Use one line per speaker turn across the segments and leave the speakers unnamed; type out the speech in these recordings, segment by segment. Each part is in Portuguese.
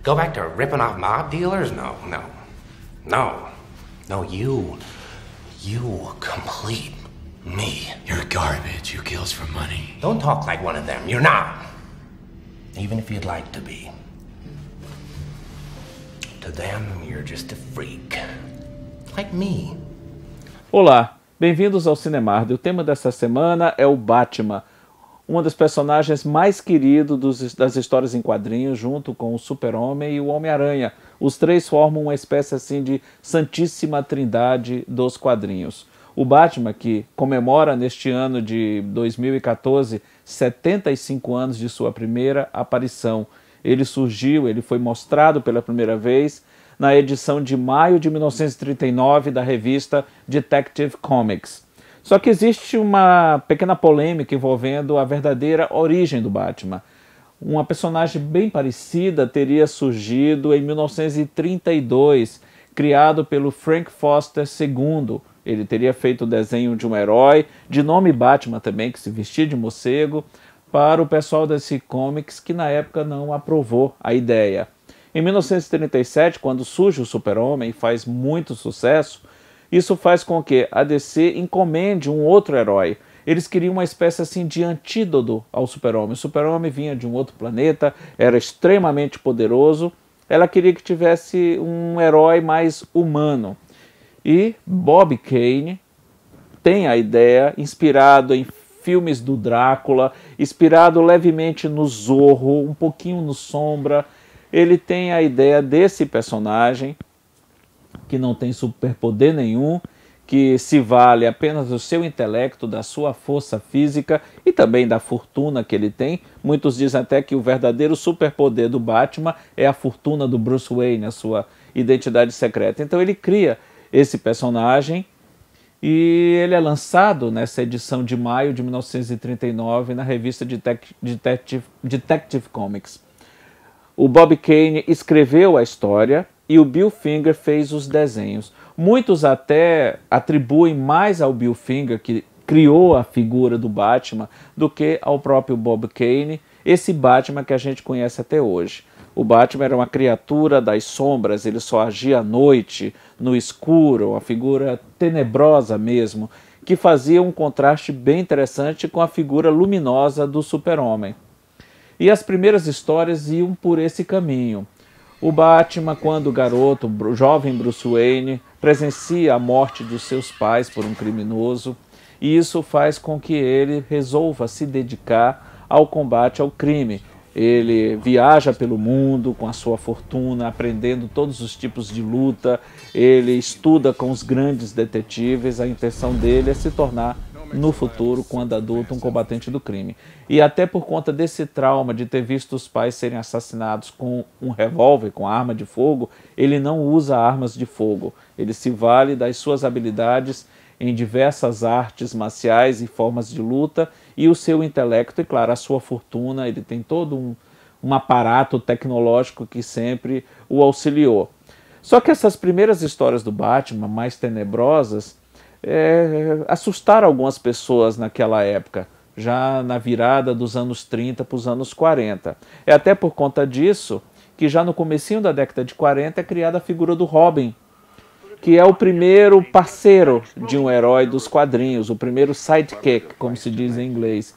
Go back to ripping off mob dealers? No, you complete me.
You're garbage who kills for money.
Don't talk like one of them. You're not. Even if you'd like to be. To them, you're just a freak. Like me.
Olá, bem-vindos ao Cinemark. O tema dessa semana é o Batman, um dos personagens mais queridos das histórias em quadrinhos, junto com o Super-Homem e o Homem-Aranha. Os três formam uma espécie assim de santíssima trindade dos quadrinhos. O Batman, que comemora neste ano de 2014 75 anos de sua primeira aparição. Ele foi mostrado pela primeira vez na edição de maio de 1939 da revista Detective Comics. Só que existe uma pequena polêmica envolvendo a verdadeira origem do Batman. Uma personagem bem parecida teria surgido em 1932, criado pelo Frank Foster II. Ele teria feito o desenho de um herói, de nome Batman também, que se vestia de morcego, para o pessoal desse Comics, que na época não aprovou a ideia. Em 1937, quando surge o Super-Homem e faz muito sucesso, isso faz com que a DC encomende um outro herói. Eles queriam uma espécie assim de antídoto ao Super-Homem. O Super-Homem vinha de um outro planeta, era extremamente poderoso. Ela queria que tivesse um herói mais humano. E Bob Kane tem a ideia, inspirado em filmes do Drácula, inspirado levemente no Zorro, um pouquinho no Sombra. Ele tem a ideia desse personagem, que não tem superpoder nenhum, que se vale apenas do seu intelecto, da sua força física e também da fortuna que ele tem. Muitos dizem até que o verdadeiro superpoder do Batman é a fortuna do Bruce Wayne, a sua identidade secreta. Então ele cria esse personagem e ele é lançado nessa edição de maio de 1939 na revista Detective Comics. O Bob Kane escreveu a história e o Bill Finger fez os desenhos. Muitos até atribuem mais ao Bill Finger, que criou a figura do Batman, do que ao próprio Bob Kane, esse Batman que a gente conhece até hoje. O Batman era uma criatura das sombras, ele só agia à noite, no escuro, uma figura tenebrosa mesmo, que fazia um contraste bem interessante com a figura luminosa do Super-Homem. E as primeiras histórias iam por esse caminho. O Batman, quando garoto, o jovem Bruce Wayne, presencia a morte dos seus pais por um criminoso, e isso faz com que ele resolva se dedicar ao combate ao crime. Ele viaja pelo mundo com a sua fortuna, aprendendo todos os tipos de luta, ele estuda com os grandes detetives, a intenção dele é se tornar, no futuro, quando adulto, um combatente do crime. E até por conta desse trauma de ter visto os pais serem assassinados com um revólver, com arma de fogo, ele não usa armas de fogo. Ele se vale das suas habilidades em diversas artes marciais e formas de luta e o seu intelecto e, claro, a sua fortuna. Ele tem todo um aparato tecnológico que sempre o auxiliou. Só que essas primeiras histórias do Batman, mais tenebrosas, assustaram algumas pessoas naquela época, já na virada dos anos 30 para os anos 40. É até por conta disso que já no comecinho da década de 40 é criada a figura do Robin, que é o primeiro parceiro de um herói dos quadrinhos, o primeiro sidekick, como se diz em inglês.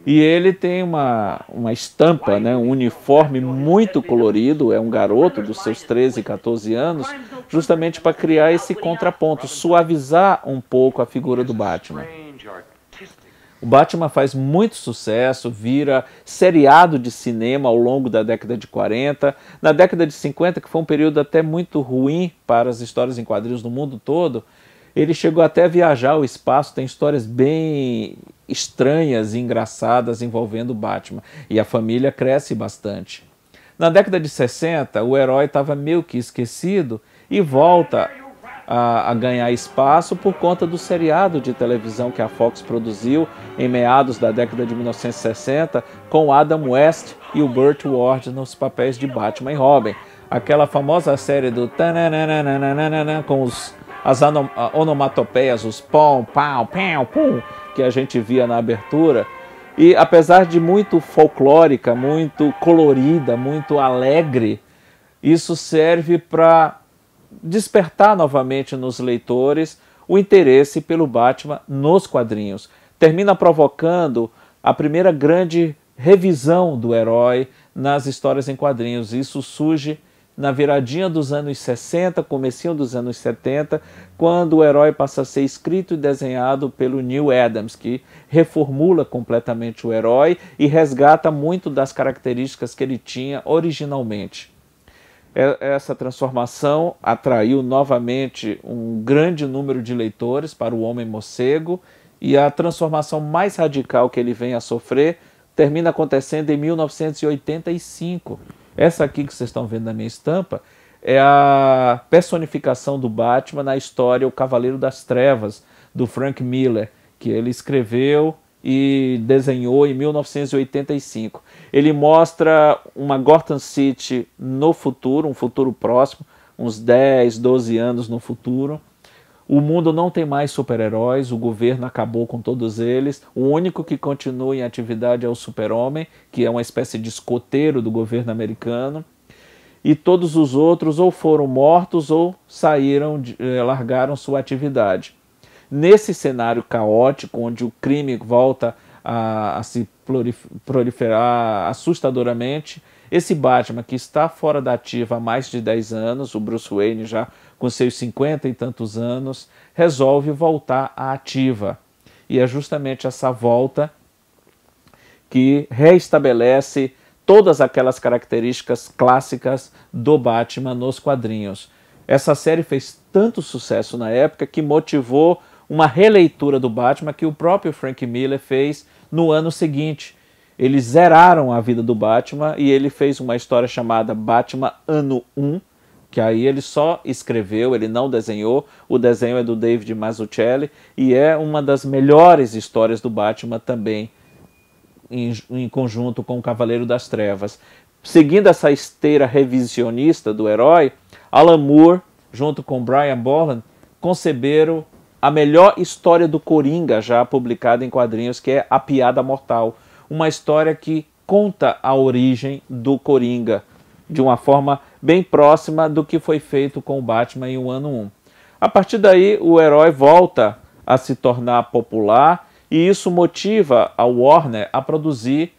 E ele tem uma estampa, né, um uniforme muito colorido, é um garoto dos seus 13, 14 anos, justamente para criar esse contraponto, suavizar um pouco a figura do Batman. O Batman faz muito sucesso, vira seriado de cinema ao longo da década de 40. Na década de 50, que foi um período até muito ruim para as histórias em quadrinhos no mundo todo, ele chegou até a viajar ao espaço, tem histórias bem estranhas e engraçadas envolvendo o Batman. E a família cresce bastante. Na década de 60, o herói estava meio que esquecido e volta a ganhar espaço por conta do seriado de televisão que a Fox produziu em meados da década de 1960 com Adam West e o Burt Ward nos papéis de Batman e Robin. Aquela famosa série do tananana com as onomatopeias, os pom, pau, pau, pum, que a gente via na abertura. E apesar de muito folclórica, muito colorida, muito alegre, Isso serve para despertar novamente nos leitores o interesse pelo Batman nos quadrinhos. Termina provocando a primeira grande revisão do herói nas histórias em quadrinhos. Isso surge na viradinha dos anos 60, comecinho dos anos 70, quando o herói passa a ser escrito e desenhado pelo Neal Adams, que reformula completamente o herói e resgata muito das características que ele tinha originalmente. Essa transformação atraiu novamente um grande número de leitores para o Homem-Morcego, e a transformação mais radical que ele vem a sofrer termina acontecendo em 1985. Essa aqui que vocês estão vendo na minha estampa é a personificação do Batman na história O Cavaleiro das Trevas, do Frank Miller, que ele escreveu e desenhou em 1985. Ele mostra uma Gotham City no futuro, um futuro próximo, uns 10, 12 anos no futuro. O mundo não tem mais super-heróis, o governo acabou com todos eles. O único que continua em atividade é o Super-Homem, que é uma espécie de escoteiro do governo americano. E todos os outros ou foram mortos ou saíram, largaram sua atividade. Nesse cenário caótico, onde o crime volta a se proliferar assustadoramente, esse Batman, que está fora da ativa há mais de 10 anos, o Bruce Wayne já com seus 50 e tantos anos, resolve voltar à ativa. E é justamente essa volta que reestabelece todas aquelas características clássicas do Batman nos quadrinhos. Essa série fez tanto sucesso na época que motivou uma releitura do Batman que o próprio Frank Miller fez no ano seguinte. Eles zeraram a vida do Batman e ele fez uma história chamada Batman Ano 1, que aí ele só escreveu, ele não desenhou. O desenho é do David Mazzucchelli e é uma das melhores histórias do Batman também, em conjunto com o Cavaleiro das Trevas. Seguindo essa esteira revisionista do herói, Alan Moore, junto com Brian Boland, conceberam a melhor história do Coringa já publicada em quadrinhos, que é A Piada Mortal. Uma história que conta a origem do Coringa de uma forma bem próxima do que foi feito com o Batman em O Ano 1. A partir daí, o herói volta a se tornar popular e isso motiva a Warner a produzir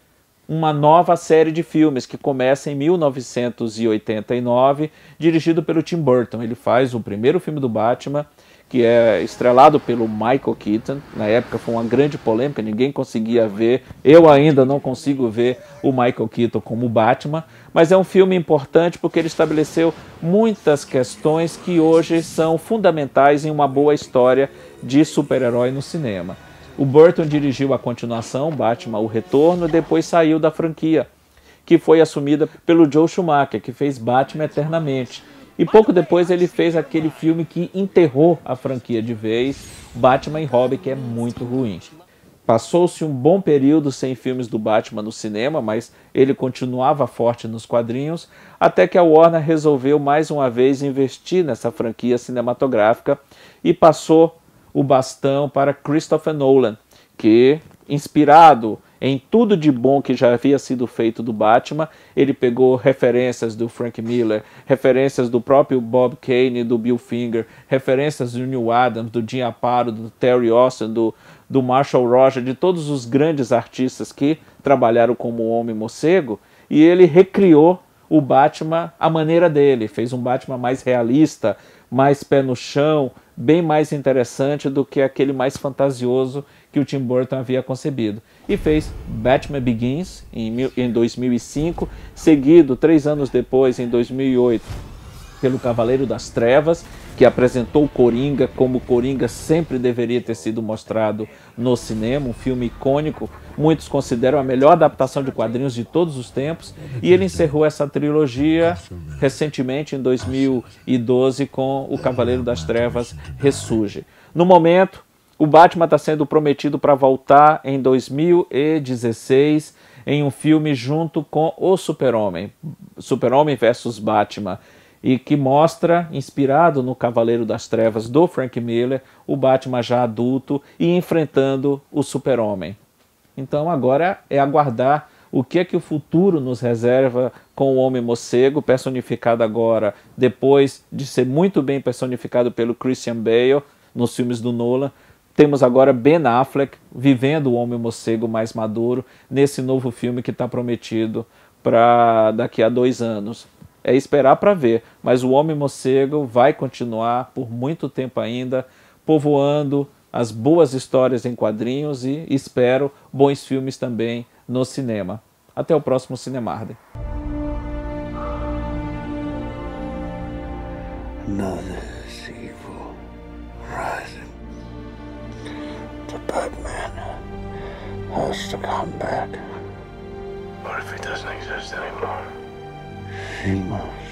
uma nova série de filmes que começa em 1989, dirigido pelo Tim Burton. Ele faz o primeiro filme do Batman, que é estrelado pelo Michael Keaton. Na época foi uma grande polêmica, ninguém conseguia ver, eu ainda não consigo ver o Michael Keaton como Batman, mas é um filme importante porque ele estabeleceu muitas questões que hoje são fundamentais em uma boa história de super-herói no cinema. O Burton dirigiu a continuação, Batman, O Retorno, e depois saiu da franquia, que foi assumida pelo Joel Schumacher, que fez Batman Eternamente. E pouco depois ele fez aquele filme que enterrou a franquia de vez, Batman e Robin, que é muito ruim. Passou-se um bom período sem filmes do Batman no cinema, mas ele continuava forte nos quadrinhos, até que a Warner resolveu mais uma vez investir nessa franquia cinematográfica e passou o bastão para Christopher Nolan, que, inspirado em tudo de bom que já havia sido feito do Batman, ele pegou referências do Frank Miller, referências do próprio Bob Kane, do Bill Finger, referências do Neal Adams, do Jim Aparo, do Terry Austin, do Marshall Roger, de todos os grandes artistas que trabalharam como Homem-Morcego, e ele recriou o Batman à maneira dele, fez um Batman mais realista, mais pé no chão, bem mais interessante do que aquele mais fantasioso que o Tim Burton havia concebido. E fez Batman Begins em 2005, seguido 3 anos depois, em 2008, pelo Cavaleiro das Trevas, que apresentou o Coringa como o Coringa sempre deveria ter sido mostrado no cinema, um filme icônico, muitos consideram a melhor adaptação de quadrinhos de todos os tempos, e ele encerrou essa trilogia recentemente, em 2012, com o Cavaleiro das Trevas Ressurge. No momento, o Batman está sendo prometido para voltar em 2016 em um filme junto com o Super-Homem, Super-Homem vs Batman, e que mostra, inspirado no Cavaleiro das Trevas do Frank Miller, o Batman já adulto e enfrentando o Super-Homem. Então agora é aguardar o que é que o futuro nos reserva com o Homem-Morcego, personificado agora, depois de ser muito bem personificado pelo Christian Bale nos filmes do Nolan. Temos agora Ben Affleck vivendo o Homem-Morcego mais maduro nesse novo filme que está prometido para daqui a 2 anos. É esperar para ver, mas o Homem-Morcego vai continuar por muito tempo ainda, povoando as boas histórias em quadrinhos e, espero, bons filmes também no cinema. Até o próximo Cinemarde.
Another is evil rising. The Batman has to come back.
What if he doesn't exist anymore?
He must.